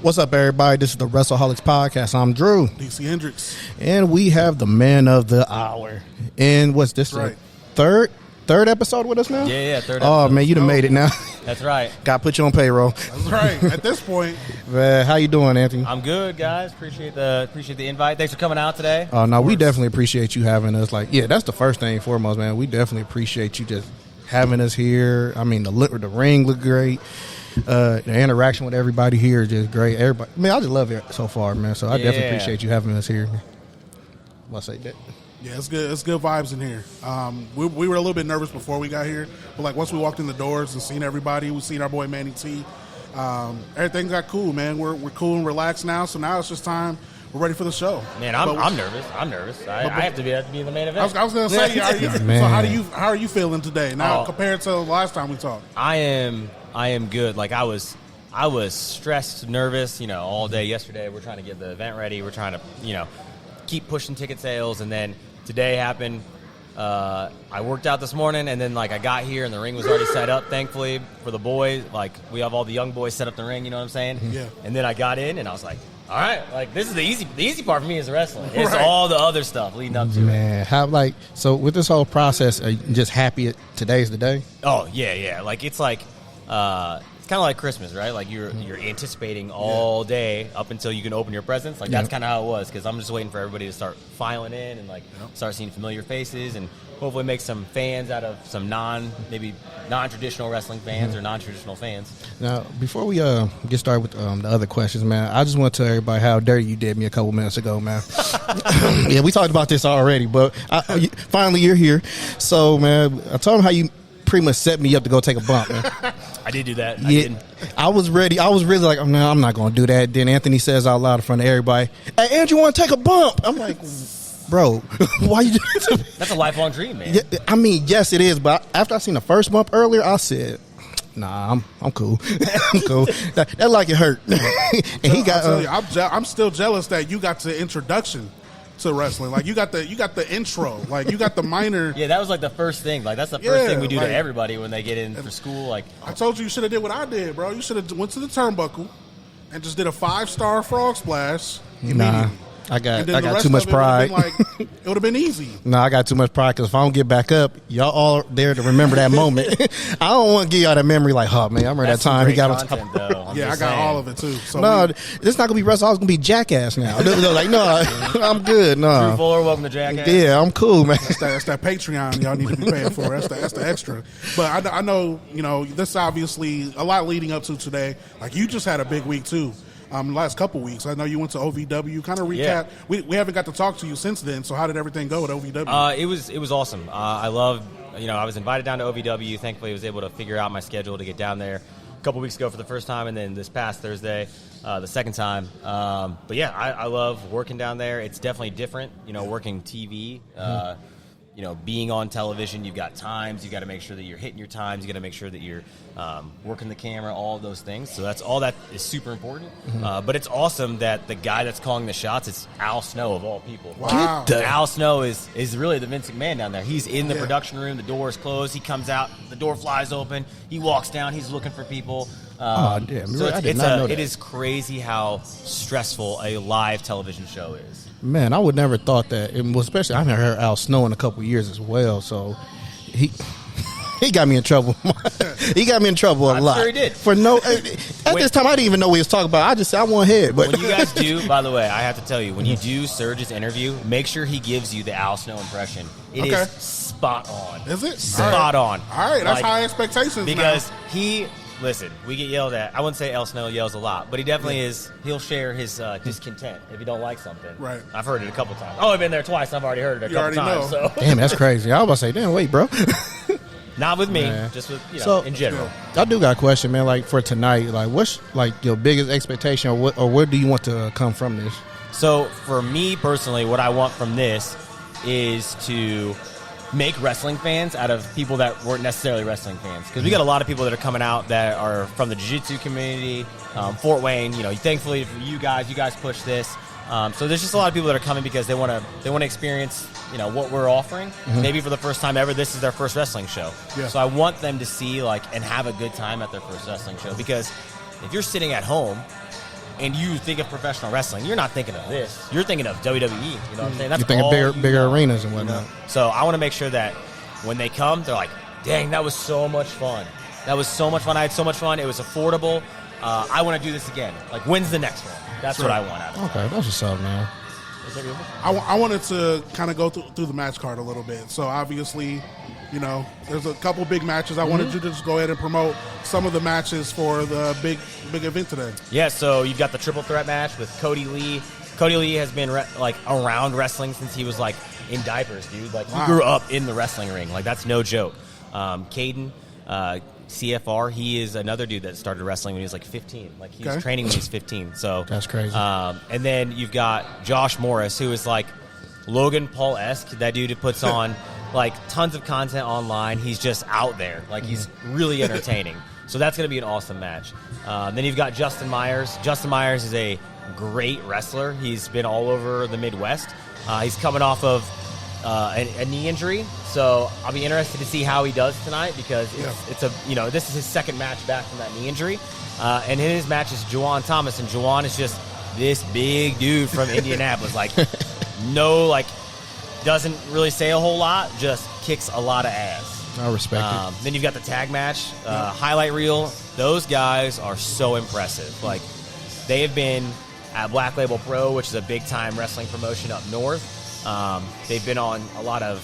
What's up, everybody? This is the Wrestleholics Podcast. I'm Drew. DC Hendricks. And we have the man of the hour. And what's this? Right. Third episode with us now? Yeah, third episode. Oh, man, you done made it now. That's right. Got to put you on payroll. That's right. At this point. How you doing, Anthony? I'm good, guys. Appreciate the invite. Thanks for coming out today. Oh, no, we definitely appreciate you having us. That's the first thing foremost, man. We definitely appreciate you just having us here. I mean, the ring looked great. The interaction with everybody here is just great. Everybody, man, I just love it so far, man. So I definitely appreciate you having us here. I'll say that. Yeah, it's good. It's good vibes in here. We were a little bit nervous before we got here, but once we walked in the doors and seen everybody, we seen our boy Manny T. Everything got cool, man. We're cool and relaxed now. So now it's just time. We're ready for the show. Man, I'm nervous. I have to be in the main event. I was going to say, so how are you feeling today now compared to the last time we talked? I am good. I was stressed, nervous, all day yesterday. We're trying to get the event ready. We're trying to, keep pushing ticket sales. And then today happened. I worked out this morning, and then, I got here, and the ring was already set up, thankfully, for the boys. We have all the young boys set up the ring, you know what I'm saying? Yeah. And then I got in, and I was like, all right, this is the easy part for me is the wrestling. It's right. all the other stuff leading up to it. Man, so with this whole process, are you just happy today's the day? Oh, yeah. It's kind of like Christmas, right? You're anticipating all day up until you can open your presents. That's kind of how it was, because I'm just waiting for everybody to start filing in and start seeing familiar faces and hopefully make some fans out of some maybe non-traditional wrestling fans or non-traditional fans. Now, before we get started with the other questions, man, I just want to tell everybody how dirty you did me a couple minutes ago, man. Yeah, we talked about this already, but finally you're here. So, man, I told him how you pretty much set me up to go take a bump, man. I did do that. I was ready. I was really like, no, I'm not going to do that. Then Anthony says out loud in front of everybody, hey, Andrew, want to take a bump? I'm like, bro, why you doing that? That's a lifelong dream, man. Yeah, I mean, yes, it is. But after I seen the first bump earlier, I said, nah, I'm cool. I'm cool. That it hurt. And he got. I'm still jealous that you got the introduction to wrestling. You got the intro. You got the minor. Yeah, that was the first thing. That's the first thing we do to everybody when they get in for school. I told you should have did what I did, bro. You should have went to the turnbuckle and just did a 5-star frog splash immediately. I got too much pride. It would have been easy. No, I got too much pride, because if I don't get back up, y'all all there to remember that moment. I don't want to give y'all that memory oh, man, I remember that time he got on top. I got all of it, too. So no, it's not going to be wrestling. I was going to be Jackass now. No, I'm good. No. Drew Fuller, welcome to Jackass. Yeah, I'm cool, man. That's that Patreon y'all need to be paying for. That's the extra. But I know, this obviously a lot leading up to today. You just had a big week, too. Last couple weeks. I know you went to OVW. Kind of recap. Yeah. We haven't got to talk to you since then, so how did everything go at OVW? It was awesome. I love, I was invited down to OVW. Thankfully, I was able to figure out my schedule to get down there a couple weeks ago for the first time, and then this past Thursday, the second time. But yeah, I love working down there. It's definitely different, working TV. Being on television, you've got times. You got to make sure that you're hitting your times. You got to make sure that you're working the camera, all of those things. So all that is super important. But it's awesome that the guy that's calling the shots is Al Snow, of all people. Wow. Al Snow is really the Vince McMahon down there. He's in the production room. The door is closed. He comes out. The door flies open. He walks down. He's looking for people. Damn. So I did not know that. It is crazy how stressful a live television show is. Man, I would never thought that. Especially, I haven't heard Al Snow in a couple of years as well. So he got me in trouble. He got me in trouble a lot. I'm sure he did. This time, I didn't even know what he was talking about. I just said I went ahead. But when you guys do, by the way, I have to tell you, when you do Surge's interview, make sure he gives you the Al Snow impression. It is spot on. Is it? Spot on. All right, that's high expectations. Because listen, we get yelled at. I wouldn't say Al Snow yells a lot, but he definitely is. He'll share his discontent if you don't like something. Right. I've heard it a couple times. Oh, I've been there twice. I've already heard it a couple times. So. Damn, that's crazy. I was about to say, damn, wait, bro. Not with me, just with in general. I do got a question, man. For tonight, what's your biggest expectation, or where do you want to come from this? So for me personally, what I want from this is to make wrestling fans out of people that weren't necessarily wrestling fans, because we got a lot of people that are coming out that are from the jiu-jitsu community, Fort Wayne. Thankfully for you guys push this. So there's just a lot of people that are coming because they want to experience what we're offering. Maybe for the first time ever, this is their first wrestling show. Yeah. So I want them to see and have a good time at their first wrestling show, because if you're sitting at home and you think of professional wrestling, you're not thinking of this. You're thinking of WWE. You know what I'm saying? That's you think of bigger arenas and whatnot. You know? So I want to make sure that when they come, they're like, dang, that was so much fun. That was so much fun. I had so much fun. It was affordable. I want to do this again. Like, when's the next one? That's what I want out of it. Okay, that's what's up, man. I wanted to kind of go through the match card a little bit. So obviously, you know, there's a couple big matches. I wanted you to just go ahead and promote some of the matches for the big event today. Yeah, so you've got the triple threat match with Cody Lee. Cody Lee has been around wrestling since he was like in diapers, dude. Like he grew up in the wrestling ring. Like that's no joke. Caden, CFR, he is another dude that started wrestling when he was like 15. Like he was training when he was 15. So that's crazy. And then you've got Josh Morris, who is like Logan Paul-esque. That dude who puts on like tons of content online. He's just out there. Like he's really entertaining. So that's going to be an awesome match. Then you've got Justin Myers. Justin Myers is a great wrestler. He's been all over the Midwest. He's coming off of a knee injury, so I'll be interested to see how he does tonight because it's this is his second match back from that knee injury, and in his match is Juwan Thomas, and Juwan is just this big dude from Indianapolis, doesn't really say a whole lot, just kicks a lot of ass. I respect it. Then you've got the tag match, highlight reel. Those guys are so impressive. Like they have been at Black Label Pro, which is a big time wrestling promotion up north. They've been on a lot of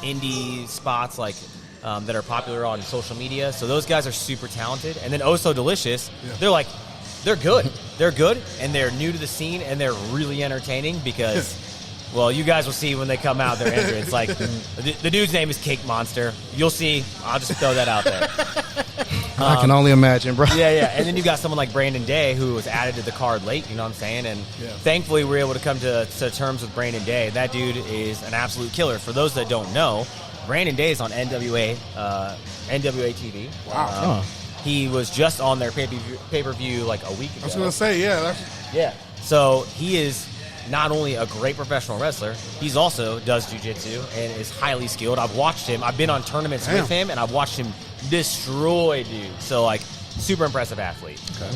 indie spots that are popular on social media. So those guys are super talented. And then Oh So Delicious, they're good. They're good, and they're new to the scene, and they're really entertaining because, well, you guys will see when they come out their entrance. Like, the dude's name is Cake Monster. You'll see. I'll just throw that out there. I can only imagine, bro. Yeah. And then you got someone like Brandon Day who was added to the card late, you know what I'm saying? And thankfully we were able to come to terms with Brandon Day. That dude is an absolute killer. For those that don't know, Brandon Day is on NWA TV. Wow. He was just on their pay-per-view like a week ago. I was going to say, So he is not only a great professional wrestler, he's also does jiu-jitsu and is highly skilled. I've watched him. I've been on tournaments with him, and I've watched him destroy dude. So, super impressive athlete. Okay.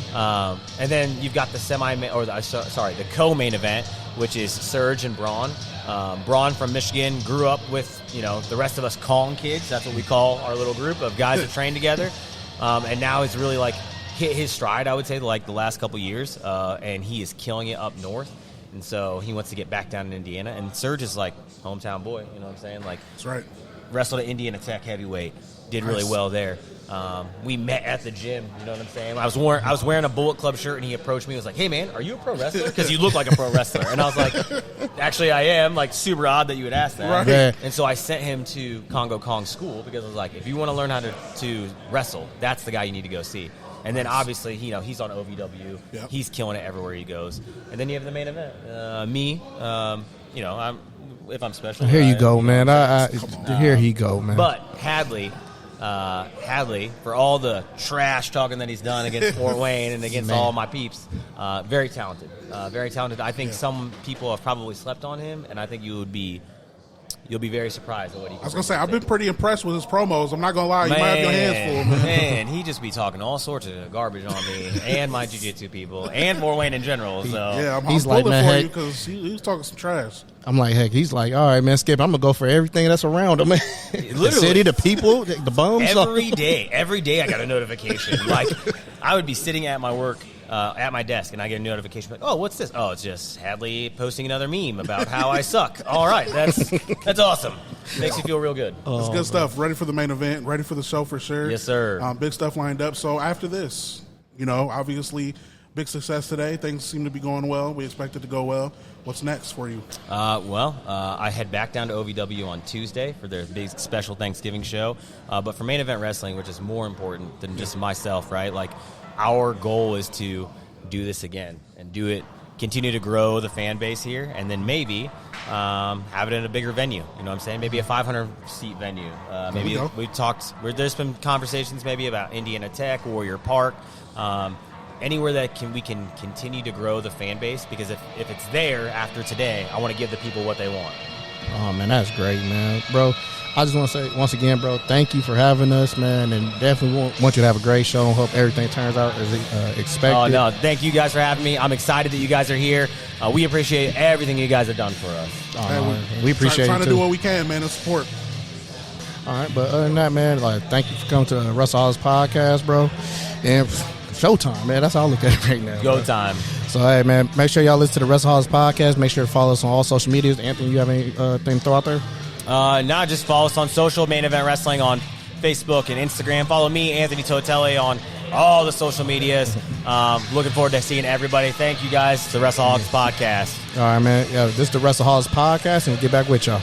And then you've got the the co-main event, which is Surge and Braun. Braun from Michigan grew up with, the rest of us Kong kids. That's what we call our little group of guys that train together. And now he's really, hit his stride, I would say, the last couple years. And he is killing it up north. And so he wants to get back down in Indiana. And Surge is hometown boy, you know what I'm saying? That's right. Wrestled at Indiana Tech heavyweight, did really well there. We met at the gym, you know what I'm saying? I was wearing a Bullet Club shirt, and he approached me and was like, hey, man, are you a pro wrestler? Because you look like a pro wrestler. And I was like, actually, I am. Super odd that you would ask that. Right. Yeah. And so I sent him to Congo Kong School because I was like, if you want to learn how to wrestle, that's the guy you need to go see. And then, obviously, he's on OVW. Yep. He's killing it everywhere he goes. And then you have the main event. Me, if I'm special. Here you go, man. Here he go, man. But Hadley, for all the trash talking that he's done against Fort Wayne and against all my peeps, very talented. Very talented. I think some people have probably slept on him, and I think you'll be very surprised at what he can. I was going to say, I've been pretty impressed with his promos. I'm not going to lie. You might have your hands full. Man, he just be talking all sorts of garbage on me and my jiu-jitsu people and Fort Wayne in general. So I'm pulling for you because he was talking some trash. I'm like, heck, he's like, all right, man, Skip, I'm going to go for everything that's around him, man. Literally. The city, the people, the bums. Every day I got a notification. I would be sitting at my work, at my desk, and I get a notification like, oh, what's this? Oh, it's just Hadley posting another meme about how I suck. All right, that's awesome. Makes you feel real good. It's good stuff. Ready for the main event, ready for the show for sure. Yes, sir. Big stuff lined up. So after this, obviously big success today. Things seem to be going well. We expect it to go well. What's next for you? I head back down to OVW on Tuesday for their big special Thanksgiving show. But for Main Event Wrestling, which is more important than just myself, right? Our goal is to do this again and do it, continue to grow the fan base here, and then maybe have it in a bigger venue. You know what I'm saying? Maybe a 500-seat venue. Maybe we talked. There's been conversations maybe about Indiana Tech, Warrior Park, anywhere that we can continue to grow the fan base. Because if it's there after today, I want to give the people what they want. Oh man, that's great, man, bro. I just want to say once again, bro, thank you for having us, man, and definitely want you to have a great show and hope everything turns out as expected. Oh, no, thank you guys for having me. I'm excited that you guys are here. We appreciate everything you guys have done for us. We appreciate it, trying too. to do what we can, man, to support. All right, but other than that, man, like, thank you for coming to the Wrestleholics Podcast, bro. And showtime, man. That's how I look at it right now. Go bro. time. So, hey, man, make sure y'all listen to the Wrestleholics Podcast. Make sure to follow us on all social medias. Anthony, you have anything to throw out there? Now just follow us on social, Main Event Wrestling on Facebook and Instagram. Follow me, Anthony Toatele, on all the social medias. Looking forward to seeing everybody. Thank you guys. It's the Wrestleholics Podcast. All right, man. Yeah, this is the Wrestleholics Podcast, and we'll get back with y'all.